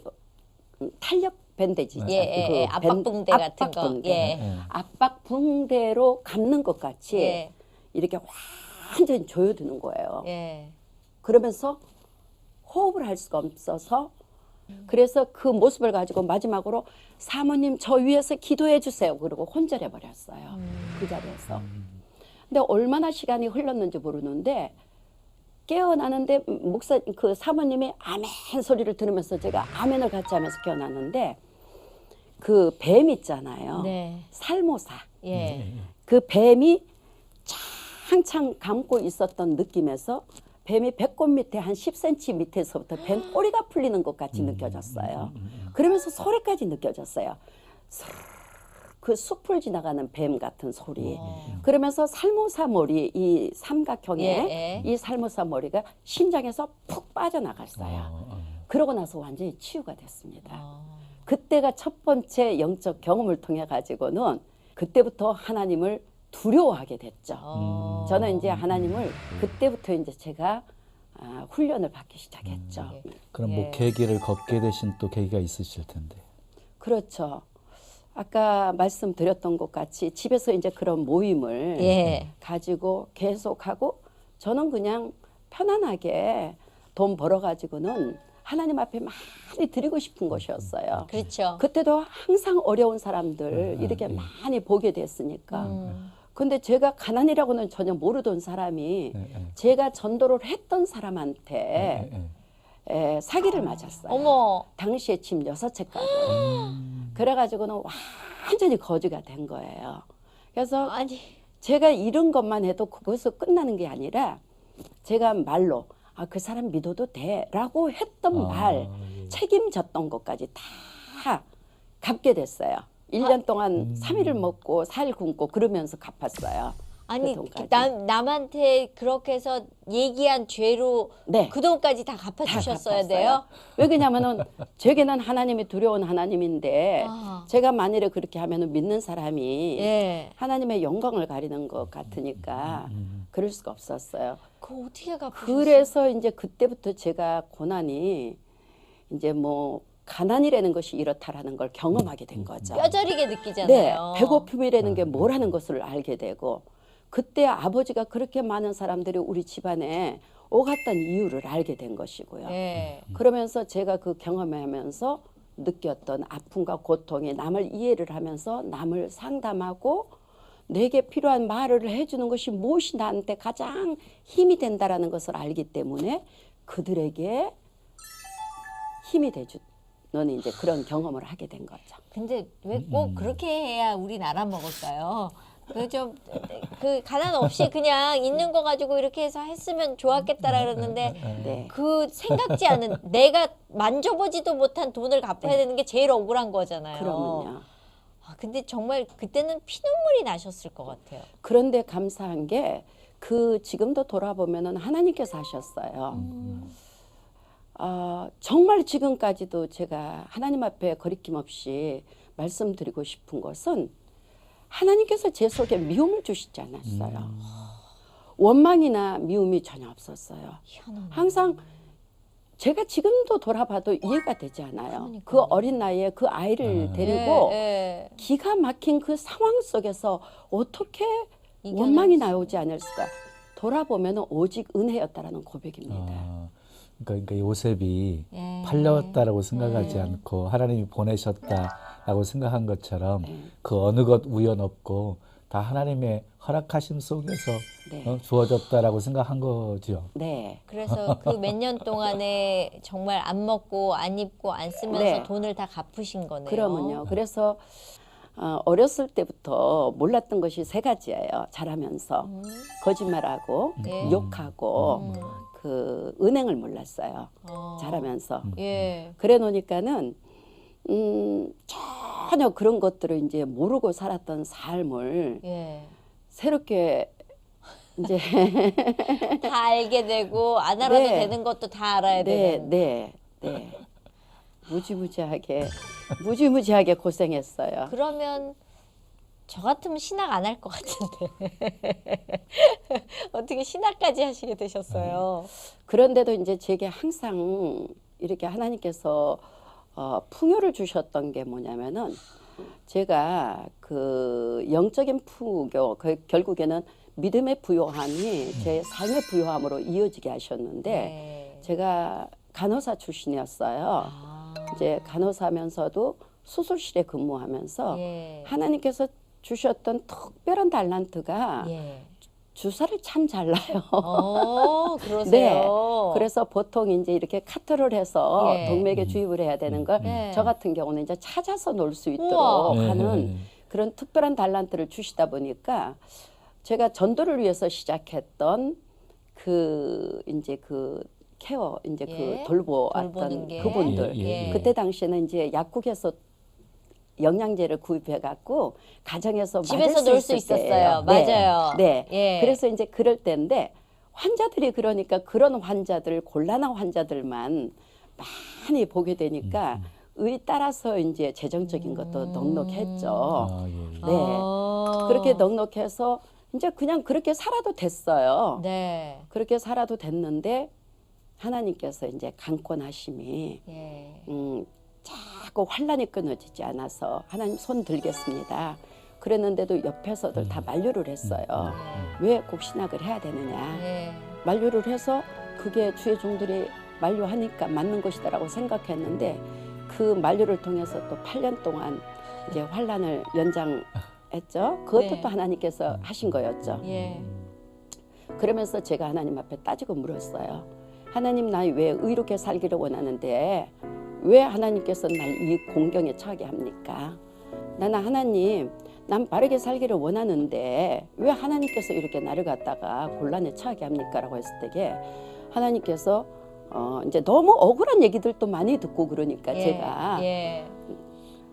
탄력 밴드지, 예, 예, 예. 압박붕대 같은 거. 압박붕대. 예. 압박붕대로 감는 것 같이 예. 이렇게 완전히 조여드는 거예요. 예. 그러면서 호흡을 할 수가 없어서 그래서 그 모습을 가지고 마지막으로 사모님 저 위해서 기도해 주세요. 그러고 혼절해 버렸어요. 그 자리에서. 근데 얼마나 시간이 흘렀는지 모르는데 깨어나는데 목사 그 사모님이 아멘 소리를 들으면서 제가 아멘을 같이 하면서 깨어났는데 그 뱀 있잖아요. 네. 살모사. 예. 그 뱀이 창창 감고 있었던 느낌에서 뱀이 배꼽 밑에 한 10cm 밑에서부터 뱀 꼬리가 풀리는 것 같이 느껴졌어요. 그러면서 소리까지 느껴졌어요. 그 숲을 지나가는 뱀 같은 소리. 그러면서 살모사 머리, 이 삼각형의 예, 예. 이 살모사 머리가 심장에서 푹 빠져나갔어요. 그러고 나서 완전히 치유가 됐습니다. 그때가 첫 번째 영적 경험을 통해 가지고는 그때부터 하나님을 두려워하게 됐죠. 저는 이제 하나님을 그때부터 이제 제가 훈련을 받기 시작했죠. 그럼 예. 뭐 계기를 걷게 되신 또 계기가 있으실 텐데. 그렇죠. 아까 말씀드렸던 것 같이 집에서 이제 그런 모임을 예. 가지고 계속하고 저는 그냥 편안하게 돈 벌어 가지고는 하나님 앞에 많이 드리고 싶은 것이었어요. 그렇죠. 그때도 항상 어려운 사람들 이렇게 많이 보게 됐으니까. 근데 제가 가난이라고는 전혀 모르던 사람이 제가 전도를 했던 사람한테 사기를 맞았어요. 어머. 당시에 집 6채가를. 그래가지고는 완전히 거지가 된 거예요. 그래서 아니. 제가 잃은 것만 해도 그것으로 끝나는 게 아니라 제가 말로 그 사람 믿어도 돼라고 했던 말, 책임졌던 것까지 다 갚게 됐어요. 1년 동안 3일을 먹고 4일 굶고 그러면서 갚았어요. 아니 그 돈까지. 남한테 그렇게 해서 얘기한 죄로 네. 그 돈까지 다 다 갚아주셨어야 갚았어요. 돼요? 왜 그러냐면은 제게는 하나님이 두려운 하나님인데 아. 제가 만일에 그렇게 하면은 믿는 사람이 예. 하나님의 영광을 가리는 것 같으니까 그럴 수가 없었어요. 그거 어떻게 갚으셨어요? 그래서 이제 그때부터 제가 고난이 이제 뭐 가난이라는 것이 이렇다라는 걸 경험하게 된 거죠. 뼈저리게 네, 느끼잖아요. 배고픔이라는 게 뭐라는 것을 알게 되고 그때 아버지가 그렇게 많은 사람들이 우리 집안에 오갔던 이유를 알게 된 것이고요. 예. 그러면서 제가 그 경험하면서 느꼈던 아픔과 고통에 남을 이해를 하면서 남을 상담하고 내게 필요한 말을 해주는 것이 무엇이 나한테 가장 힘이 된다라는 것을 알기 때문에 그들에게 힘이 돼주는 이제 그런 경험을 하게 된 거죠. 근데 왜 꼭 그렇게 해야 우리 나라 먹을까요? 그 가난 없이 그냥 있는 거 가지고 이렇게 해서 했으면 좋았겠다라 그러는데 네. 그 생각지 않은 내가 만져보지도 못한 돈을 갚아야 되는 게 제일 억울한 거잖아요. 그러면요. 근데 정말 그때는 피눈물이 나셨을 것 같아요. 그런데 감사한 게 그 지금도 돌아보면은 하나님께서 하셨어요. 정말 지금까지도 제가 하나님 앞에 거리낌 없이 말씀드리고 싶은 것은 하나님께서 제 속에 미움을 주시지 않았어요. 원망이나 미움이 전혀 없었어요. 희한하네. 항상 제가 지금도 돌아봐도 이해가 되지 않아요. 그러니까요. 그 어린 나이에 그 아이를 데리고 예. 기가 막힌 그 상황 속에서 어떻게 이겨낼 원망이 수- 나오지 않을까? 돌아보면 오직 은혜였다라는 고백입니다. 그러니까 요셉이 예. 팔렸다라고 생각하지 않고 하나님이 보내셨다라고 생각한 것처럼 네. 그 어느 것 우연 없고 다 하나님의 허락하심 속에서 네. 주어졌다라고 생각한 거죠. 네. 그래서 그 몇 년 동안에 정말 안 먹고 안 입고 안 쓰면서 네. 돈을 다 갚으신 거네요. 그러면요. 그래서 어렸을 때부터 몰랐던 것이 세 가지예요. 자라면서 거짓말하고 예. 욕하고 그 은행을 몰랐어요. 어. 자라면서. 예. 그래 놓으니까는 전혀 그런 것들을 이제 모르고 살았던 삶을 예. 새롭게 이제 다 알게 되고 안 알아도 네. 되는 것도 다 알아야 네, 되는. 네. 무지무지하게 고생했어요. 그러면 저 같으면 신학 안 할 것 같은데 어떻게 신학까지 하시게 되셨어요? 그런데도 이제 제게 항상 이렇게 하나님께서 풍요를 주셨던 게 뭐냐면은 제가 그 영적인 풍요, 결국에는 믿음의 부요함이 제 삶의 부요함으로 이어지게 하셨는데 네. 제가 간호사 출신이었어요. 아. 이제 간호사면서도 수술실에 근무하면서 예. 하나님께서 주셨던 특별한 달란트가 예. 주사를 참 잘 놔요. 그러세요. 네. 그래서 보통 이제 이렇게 카트를 해서 예. 동맥에 주입을 해야 되는 걸 저 네. 같은 경우는 이제 찾아서 놓을 수 있도록 우와. 하는 그런 특별한 달란트를 주시다 보니까 제가 전도를 위해서 시작했던 그 이제 그 케어 이제 예. 그 돌보았던 돌보는 게. 그분들 예. 그때 당시에는 이제 약국에서 영양제를 구입해 갖고 가정에서 집에서 맞을 놀 수 수 있을 있었어요. 때예요. 맞아요. 네. 예. 그래서 이제 그럴 때인데 환자들이 그러니까 그런 환자들 곤란한 환자들만 많이 보게 되니까 의 따라서 이제 재정적인 것도 넉넉했죠. 아, 예. 네. 그렇게 넉넉해서 이제 그냥 그렇게 살아도 됐어요. 네. 그렇게 살아도 됐는데 하나님께서 이제 강권하심이 예. 자꾸 환란이 끊어지지 않아서 하나님 손 들겠습니다. 그랬는데도 옆에서들 다 만류를 했어요. 왜 꼭 신학을 해야 되느냐. 예. 만류를 해서 그게 주의 종들이 만류하니까 맞는 것이다라고 생각했는데 그 만류를 통해서 또 8년 동안 이제 환란을 연장했죠. 그것도 네. 또 하나님께서 하신 거였죠. 예. 그러면서 제가 하나님 앞에 따지고 물었어요. 하나님 나 왜 의롭게 살기를 원하는데 왜 하나님께서 날 이 공경에 처하게 합니까? 나는 하나님 난 바르게 살기를 원하는데 왜 하나님께서 이렇게 나를 갖다가 곤란에 처하게 합니까? 라고 했을 때에 하나님께서 이제 너무 억울한 얘기들도 많이 듣고 그러니까 예. 제가 예.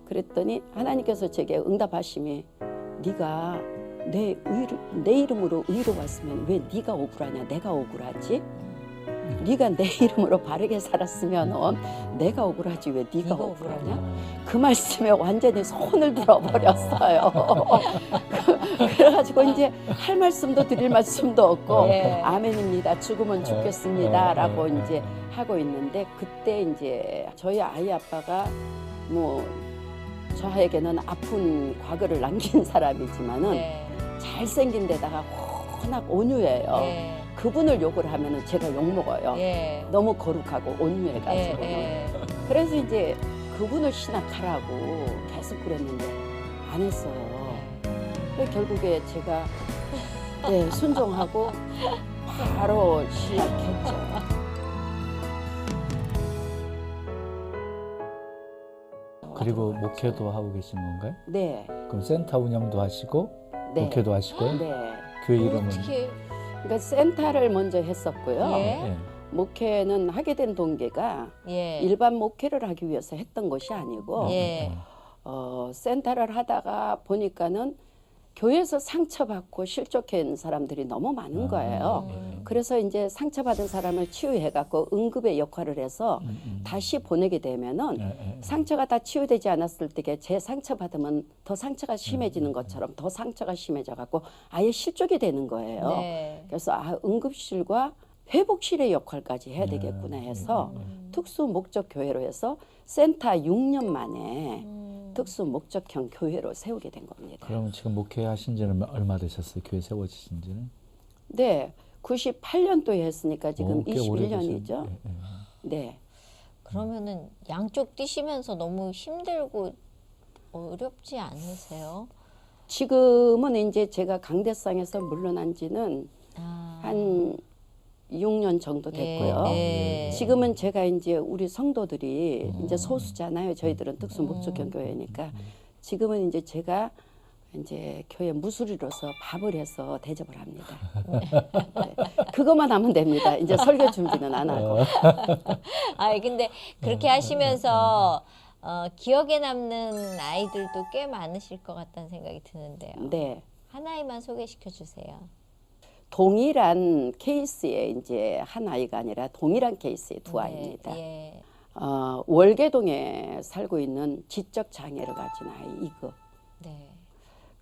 그랬더니 하나님께서 제게 응답하심이 네가 내 이름으로 의로웠으면 왜 네가 억울하냐? 내가 억울하지? 네가 내 이름으로 바르게 살았으면 내가 억울하지 왜 네가 억울하냐? 그 말씀에 완전히 손을 들어버렸어요. 그래가지고 이제 할 말씀도 드릴 말씀도 없고 예. 아멘입니다. 죽으면 죽겠습니다라고 이제 하고 있는데 그때 이제 저희 아이 아빠가 뭐 저에게는 아픈 과거를 남긴 사람이지만은 네. 잘생긴 데다가 워낙 온유해요. 예. 그분을 욕을 하면은 제가 욕 먹어요. 예. 너무 거룩하고 온유해가지고. 예. 그래서 이제 그분을 신학하라고 계속 그랬는데 안 했어요. 그래서 결국에 제가 네, 순종하고 바로 신학했죠. 그리고 목회도 하고 계신 건가요? 네, 그럼 센터 운영도 하시고 네, 목회도 하시고요? 네. 교회 이름은? 어떻게 그러니까 센터를 먼저 했었고요. 예. 목회는 하게 된 동기가 예. 일반 목회를 하기 위해서 했던 것이 아니고 예. 센터를 하다가 보니까는 교회에서 상처받고 실족한 사람들이 너무 많은 거예요. 그래서 이제 상처받은 사람을 치유해갖고 응급의 역할을 해서 다시 보내게 되면은 상처가 다 치유되지 않았을 때에 제 상처받으면 더 상처가 심해지는 것처럼 더 상처가 심해져갖고 아예 실족이 되는 거예요. 네. 그래서 회복실과 회복실의 역할까지 해야 되겠구나 해서 특수 목적 교회로 해서 센터 6년 만에 특수 목적형 교회로 세우게 된 겁니다. 그러면 지금 목회하신 지는 얼마 되셨어요? 교회 세워지신 지는? 네, 98년도에 했으니까 지금 꽤 오래되셨네. 21년이죠. 네, 그러면은 양쪽 뛰시면서 너무 힘들고 어렵지 않으세요? 지금은 이제 제가 강대상에서 물러난 지는 아. 한 6년 정도 됐고요. 예. 지금은 제가 이제 우리 성도들이 이제 소수잖아요. 저희들은 특수 목적형 교회니까 지금은 이제 제가 이제 교회 무술이로서 밥을 해서 대접을 합니다. 네. 그것만 하면 됩니다. 이제 설교 준비는 안 하고. 아, 근데 그렇게 하시면서 기억에 남는 아이들도 꽤 많으실 것 같다는 생각이 드는데요. 네. 하나이만 소개시켜 주세요. 동일한 케이스에 이제 한 아이가 아니라 동일한 케이스의 두 아이입니다. 예. 월계동에 살고 있는 지적 장애를 가진 아이 이거. 네.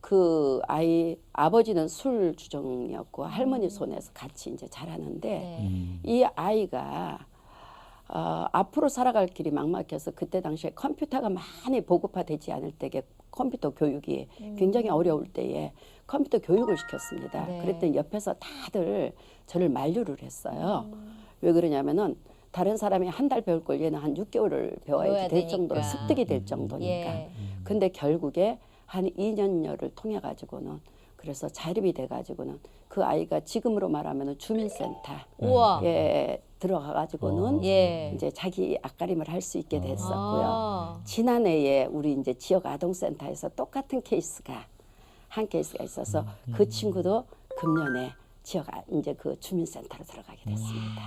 그 아이 아버지는 술 주정이었고 할머니 손에서 같이 이제 자라는데 네. 이 아이가 앞으로 살아갈 길이 막막해서 그때 당시에 컴퓨터가 많이 보급화되지 않을 때에 컴퓨터 교육이 굉장히 어려울 때에 컴퓨터 교육을 시켰습니다. 네. 그랬더니 옆에서 다들 저를 만류를 했어요. 왜 그러냐면은 다른 사람이 한 달 배울 걸 얘는 한 6개월을 배워야지 배워야 될 정도로 되니까. 습득이 될 정도니까. 예. 근데 결국에 한 2년여를 통해 가지고는 그래서 자립이 돼 가지고는 그 아이가 지금으로 말하면 주민센터 우와. 에 들어가 가지고는 예. 이제 자기 앞가림을 할 수 있게 됐었고요. 아. 지난해에 우리 이제 지역 아동센터에서 똑같은 케이스가 한 케이스가 있어서 그 친구도 금년에 이제 그 주민센터로 들어가게 됐습니다.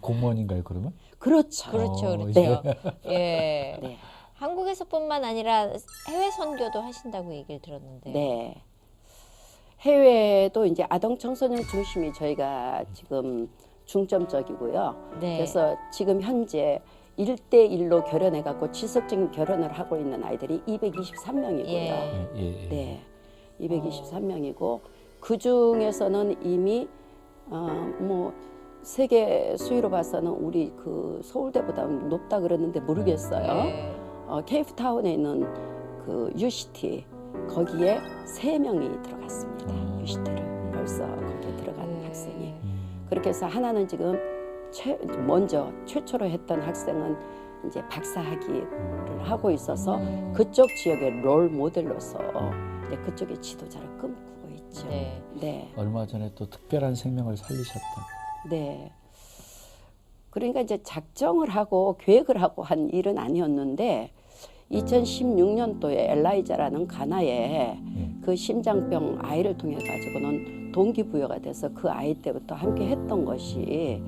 공무원인가요, 그러면? 그렇죠. 그렇죠, 그렇죠. 네. 예. 네. 한국에서뿐만 아니라 해외 선교도 하신다고 얘기를 들었는데. 네. 해외도 이제 아동 청소년 중심이 저희가 지금 중점적이고요. 네. 그래서 지금 현재 1대1로 결혼해 갖고 지속적인 결혼을 하고 있는 아이들이 223명이고요. 예. 예. 네. 223명이고 그 중에서는 이미 뭐 세계 수위로 봐서는 우리 그 서울대보다 높다 그러는데 모르겠어요. 예. 케이프타운에 있는 그 UCT 거기에 3명이 들어갔습니다. UCT를 벌써 거기에 들어간 학생이. 그렇게 해서 하나는 지금 먼저 최초로 했던 학생은 이제 박사학위를 하고 있어서 그쪽 지역의 롤 모델로서 이제 그쪽의 지도자를 꿈꾸고 있죠. 네. 네. 얼마 전에 또 특별한 생명을 살리셨다. 네. 그러니까 이제 작정을 하고 계획을 하고 한 일은 아니었는데 2016년도에 엘라이자라는 가나에 그 심장병 아이를 통해 가지고는 동기부여가 돼서 그 아이 때부터 함께 했던 것이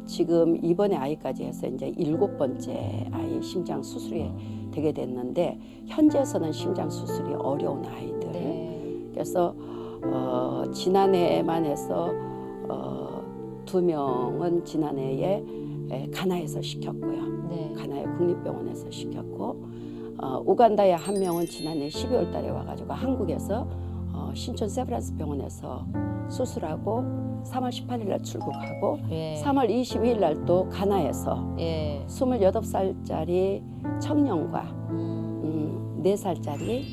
지금 이번에 아이까지 해서 이제 7번째 아이 심장 수술이 되게 됐는데 현재에서는 심장 수술이 어려운 아이들. 네. 그래서 지난해만 해서 2명은 지난해에 가나에서 시켰고요. 네. 가나의 국립병원에서 시켰고 우간다의 한 명은 지난해 12월 달에 와가지고 한국에서 신촌 세브란스 병원에서 수술하고 3월 18일 날 출국하고 예. 3월 22일 날 또 가나에서 예. 28살짜리 청년과 4살짜리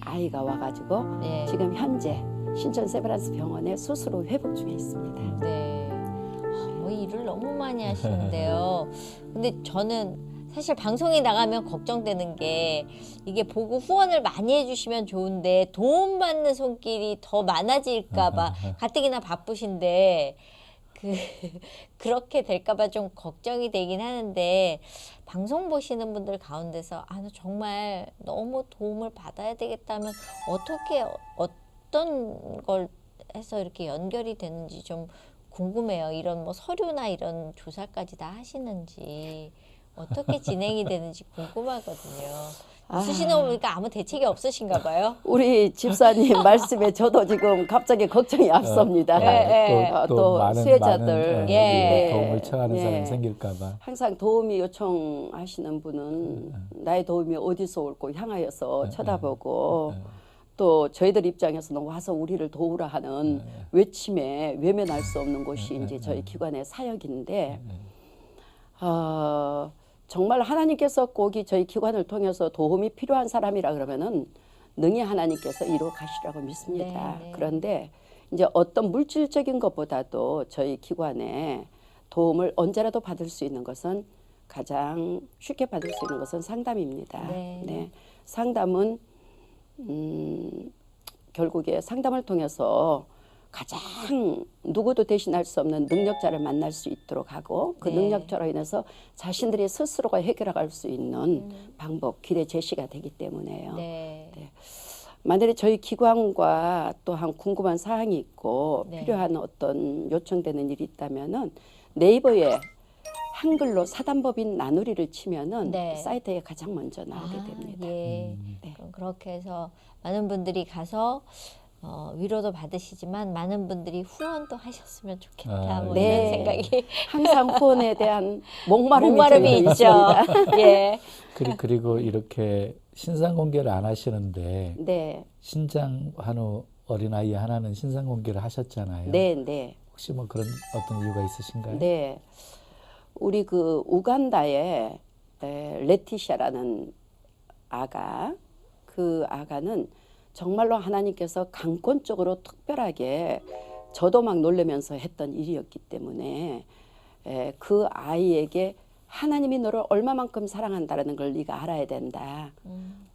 아이가 와가지고 예. 지금 현재 신촌 세브란스 병원에 수술 후 회복 중에 있습니다. 네. 뭐 일을 너무 많이 하시는데요. 근데 저는 사실 방송에 나가면 걱정되는 게 이게 보고 후원을 많이 해주시면 좋은데 도움받는 손길이 더 많아질까봐 가뜩이나 바쁘신데 그렇게 될까봐 좀 걱정이 되긴 하는데 방송 보시는 분들 가운데서 나 정말 너무 도움을 받아야 되겠다면 어떻게 어떤 걸 해서 이렇게 연결이 되는지 좀 궁금해요. 이런 뭐 서류나 이런 조사까지 다 하시는지 어떻게 진행이 되는지 궁금하거든요. 수신호 보니까 아무 대책이 없으신가 봐요. 우리 집사님 말씀에 저도 지금 갑자기 걱정이 앞섭니다. 예, 예. 또 많은 수혜자들 예. 도움을 청하는 예. 사람이 생길까봐. 항상 도움이 요청하시는 분은 나의 도움이 어디서 올고 향하여서 쳐다보고 또 저희들 입장에서는 와서 우리를 도우라 하는 외침에 외면할 수 없는 곳이 이제 저희 기관의 사역인데 정말 하나님께서 꼭 저희 기관을 통해서 도움이 필요한 사람이라 그러면은 능히 하나님께서 이루어 가시라고 믿습니다. 네, 네. 그런데 이제 어떤 물질적인 것보다도 저희 기관에 도움을 언제라도 받을 수 있는 것은 가장 쉽게 받을 수 있는 것은 상담입니다. 네. 상담은 결국에 상담을 통해서 가장 누구도 대신할 수 없는 능력자를 만날 수 있도록 하고 그 네. 능력자로 인해서 자신들이 스스로가 해결할 수 있는 방법, 길의 제시가 되기 때문에요. 네. 만약에 저희 기관과 또한 궁금한 사항이 있고 네. 필요한 어떤 요청되는 일이 있다면은 네이버에 한글로 사단법인 나누리를 치면은 네. 사이트에 가장 먼저 나오게 됩니다. 예. 네. 그럼 그렇게 해서 많은 분들이 가서 위로도 받으시지만 많은 분들이 후원도 하셨으면 좋겠다. 뭐 네. 이런 생각이 항상 후원에 대한 목마름이 목마름이 저희는 있죠. 있습니다. 예. 그리고 이렇게 신상 공개를 안 하시는데 네, 신장 한우 어린아이 하나는 신상 공개를 하셨잖아요. 네, 네, 혹시 뭐 그런 어떤 이유가 있으신가요? 네. 우리 그 우간다의 레티샤라는 아가, 그 아가는 정말로 하나님께서 강권적으로 특별하게 저도 막 놀라면서 했던 일이었기 때문에 그 아이에게 하나님이 너를 얼마만큼 사랑한다는 걸 네가 알아야 된다.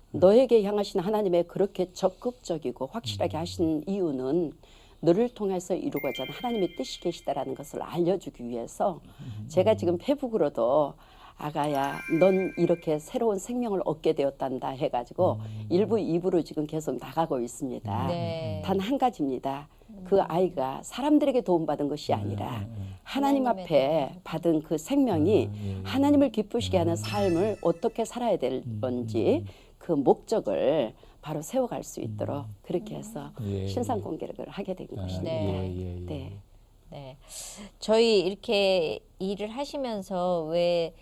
너에게 향하신 하나님의 그렇게 적극적이고 확실하게 하신 이유는 너를 통해서 이루어진 하나님의 뜻이 계시다라는 것을 알려주기 위해서 제가 지금 페북으로도 아가야 넌 이렇게 새로운 생명을 얻게 되었단다 해가지고 1부 2부로 지금 계속 나가고 있습니다. 네. 단 한 가지입니다. 그 아이가 사람들에게 도움받은 것이 아니라 하나님 하나님의 앞에 받은 그 생명이 하나님을 기쁘시게 하는 삶을 어떻게 살아야 될 건지 그 목적을 바로 세워갈 수 있도록 그렇게 해서 예, 신상 공개를 하게 된 것입니다. 네. 네. 네. 저희 이렇게 일을 하시면서 왜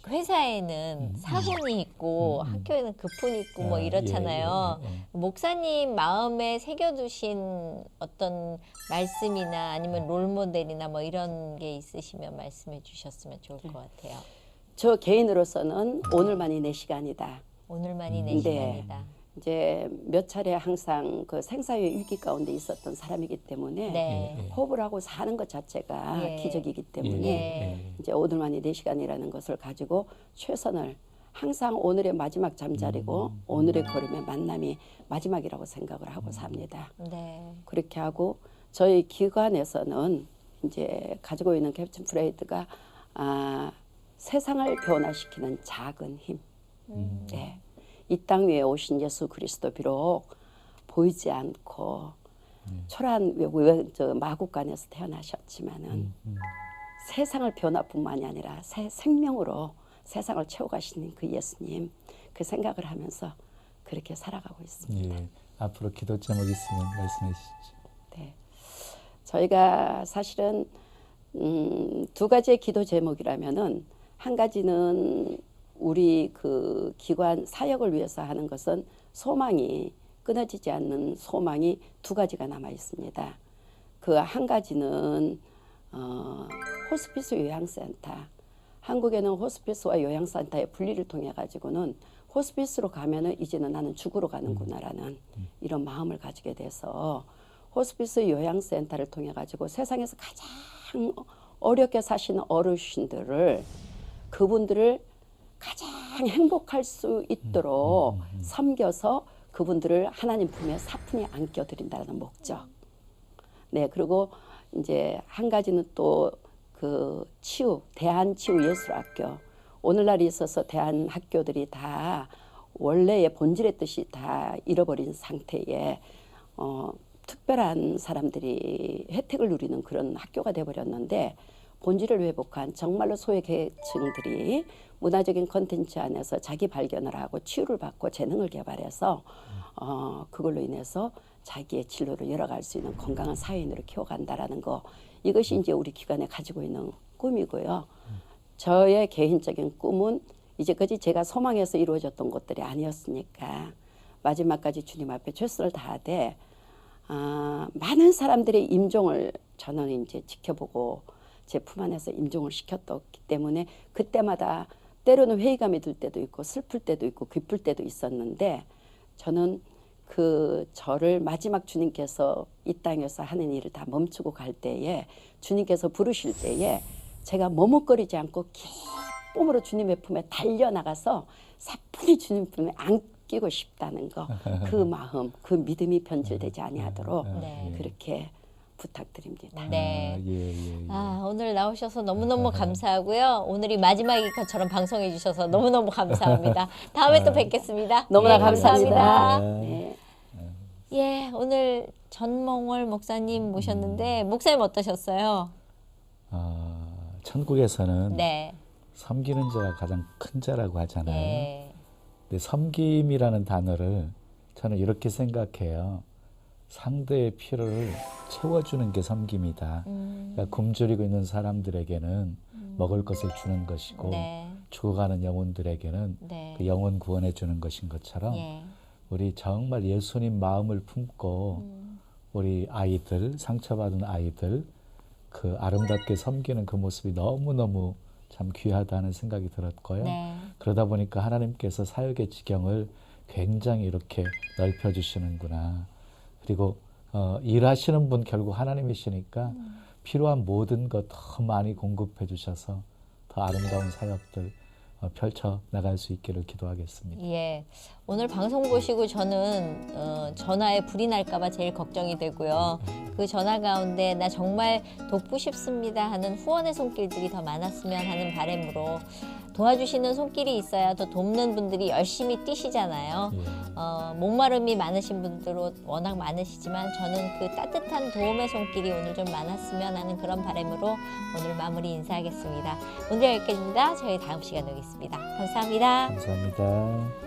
회사에는 사본이 있고 학교에는 급훈이 있고 뭐 이렇잖아요. 목사님 마음에 새겨두신 어떤 말씀이나 아니면 롤모델이나 뭐 이런 게 있으시면 말씀해 주셨으면 좋을 것 같아요. 저 개인으로서는 오늘만이 내 시간이다. 오늘만이 내 네. 시간이다. 이제 몇 차례 항상 그 생사의 위기 가운데 있었던 사람이기 때문에 네. 호흡을 하고 사는 것 자체가 예. 기적이기 때문에 예. 이제 오늘만이 내 시간이라는 것을 가지고 최선을 항상 오늘의 마지막 잠자리고 오늘의 걸음의 만남이 마지막이라고 생각을 하고 삽니다. 네. 그렇게 하고 저희 기관에서는 이제 가지고 있는 캡틴 프레이드가 세상을 변화시키는 작은 힘. 네. 이 땅 위에 오신 예수 그리스도 비록 보이지 않고 초라한 마국간에서 태어나셨지만은 세상을 변화뿐만이 아니라 새 생명으로 세상을 채워가시는 그 예수님 그 생각을 하면서 그렇게 살아가고 있습니다. 예. 앞으로 기도 제목 있으면 말씀해 주시죠. 네. 저희가 사실은 두 가지의 기도 제목이라면은 한 가지는 우리 그 기관 사역을 위해서 하는 것은 소망이 끊어지지 않는 소망이 두 가지가 남아 있습니다. 그 한 가지는 호스피스 요양센터. 한국에는 호스피스와 요양센터의 분리를 통해 가지고는 호스피스로 가면은 이제는 나는 죽으러 가는구나라는 이런 마음을 가지게 돼서 호스피스 요양센터를 통해 가지고 세상에서 가장 어렵게 사시는 어르신들을 그분들을 가장 행복할 수 있도록 섬겨서 그분들을 하나님 품에 사뿐히 안겨드린다는 목적. 네, 그리고 이제 한 가지는 또 그 대한치유예술학교. 오늘날 있어서 대한학교들이 다 원래의 본질의 뜻이 다 잃어버린 상태에 특별한 사람들이 혜택을 누리는 그런 학교가 되어버렸는데 본질을 회복한 정말로 소외계층들이 문화적인 콘텐츠 안에서 자기 발견을 하고 치유를 받고 재능을 개발해서 그걸로 인해서 자기의 진로를 열어갈 수 있는 건강한 사회인으로 키워간다라는 거 이것이 이제 우리 기관에 가지고 있는 꿈이고요. 저의 개인적인 꿈은 이제까지 제가 소망해서 이루어졌던 것들이 아니었으니까 마지막까지 주님 앞에 최선을 다하되 많은 사람들의 임종을 저는 이제 지켜보고 제 품 안에서 임종을 시켰기 때문에 그때마다 때로는 회의감이 들 때도 있고 슬플 때도 있고 기쁠 때도 있었는데 저는 그 저를 마지막 주님께서 이 땅에서 하는 일을 다 멈추고 갈 때에 주님께서 부르실 때에 제가 머뭇거리지 않고 기쁨으로 주님의 품에 달려나가서 사뿐히 주님 품에 안기고 싶다는 거 그 마음 그 믿음이 변질되지 아니하도록 네. 그렇게 부탁드립니다. 네. 예. 아, 오늘 나오셔서 너무너무 감사하고요. 오늘이 마지막인 것처럼 방송해 주셔서 너무너무 감사합니다. 다음에 또 뵙겠습니다. 너무나 예, 감사합니다. 네. 네. 예, 오늘 전몽월 목사님 모셨는데 목사님 어떠셨어요? 천국에서는 네. 섬기는 자가 가장 큰 자라고 하잖아요. 예. 근데 섬김이라는 단어를 저는 이렇게 생각해요. 상대의 필요를 채워주는 게 섬김이다. 그러니까 굶주리고 있는 사람들에게는 먹을 것을 주는 것이고 네. 죽어가는 영혼들에게는 네. 그 영혼 구원해 주는 것인 것처럼 예. 우리 정말 예수님 마음을 품고 우리 아이들, 상처받은 아이들 그 아름답게 섬기는 그 모습이 너무너무 참 귀하다는 생각이 들었고요. 네. 그러다 보니까 하나님께서 사역의 지경을 굉장히 이렇게 넓혀주시는구나. 그리고 일하시는 분 결국 하나님이시니까 필요한 모든 것 더 많이 공급해 주셔서 더 아름다운 사역들 펼쳐 나갈 수 있기를 기도하겠습니다. 예. 오늘 방송 보시고 저는 전화에 불이 날까봐 제일 걱정이 되고요. 그 전화 가운데 나 정말 돕고 싶습니다 하는 후원의 손길들이 더 많았으면 하는 바람으로 도와주시는 손길이 있어야 더 돕는 분들이 열심히 뛰시잖아요. 목마름이 많으신 분들도 워낙 많으시지만 저는 그 따뜻한 도움의 손길이 오늘 좀 많았으면 하는 그런 바람으로 오늘 마무리 인사하겠습니다. 오늘 여기까지입니다. 저희 다음 시간에 오겠습니다. 감사합니다. 감사합니다.